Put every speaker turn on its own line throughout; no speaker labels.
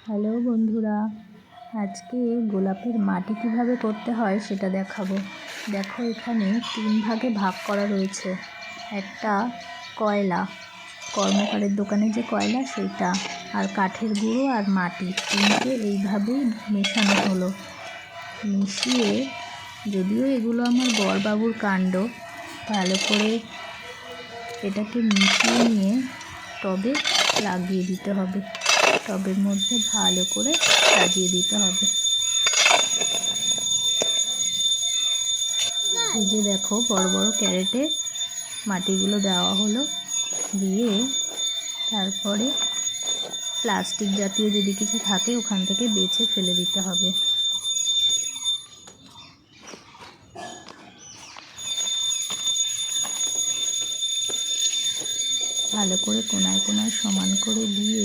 Hello বন্ধুরা, আজকে গোলাপের মাটি কিভাবে করতে হয় সেটা দেখাবো। দেখো, এখানে 3 ভাগে ভাগ করা রয়েছে। একটা কয়লা, কর্মকারের দোকানে যে কয়লা সেইটা, আর কাঠের গুঁড়ো আর মাটি, তিনটে এইভাবেই মেশানো হলো। মিশিয়ে, যদিও এগুলো আমার বড়বাবুর কাণ্ড, ভালো করে এটাকে মিশিয়ে নিয়ে টবে লাগিয়ে দিতে হবে। টবের মধ্যে ভালো করে সাজিয়ে দিতে হবে। এই যে দেখো, বড় বড় ক্যারেটে মাটিগুলো দেওয়া হলো, দিয়ে তারপরে প্লাস্টিক জাতীয় যদি কিছু থাকে ওখান থেকে বেছে ফেলে দিতে হবে। ভালো করে কোনায় কোনায় সমান করে দিয়ে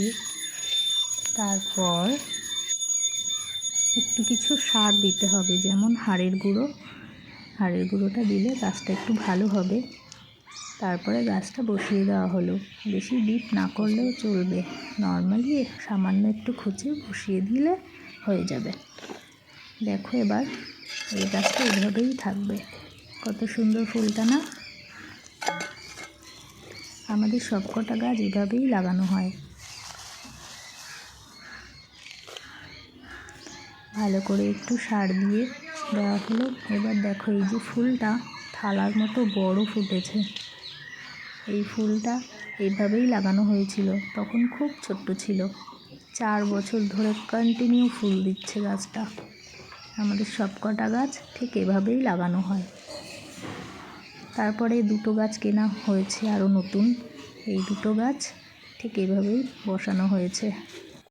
তারপর একটু কিছু সার দিতে হবে, যেমন হাড়ের গুঁড়োটা দিলে গাছটা একটু ভালো হবে। তারপরে গাছটা বসিয়ে দেওয়া হলো। বেশি ডিপ না করলেও চলবে, নর্মালি সামান্য একটু খুঁচে বসিয়ে দিলে হয়ে যাবে। দেখো, এবার এই গাছটা এভাবেই থাকবে। কত সুন্দর ফুলটা না! আমাদের সবকটা গাছ এভাবেই লাগানো হয়। ভালো করে একটু সার দিয়ে দেওয়া হলো। এবার দেখো, এই যে ফুলটা থালার মতো বড় ফুটেছে, এই ফুলটা এইভাবেই লাগানো হয়েছিল, তখন খুব ছোট্ট ছিল। 4 বছর ধরে কন্টিনিউ ফুল দিচ্ছে গাছটা। আমাদের সবকটা গাছ ঠিক এভাবেই লাগানো হয়। তারপরে 2টো গাছ কেনা হয়েছে আরও নতুন, এই 2টো গাছ ঠিক এভাবেই বসানো হয়েছে।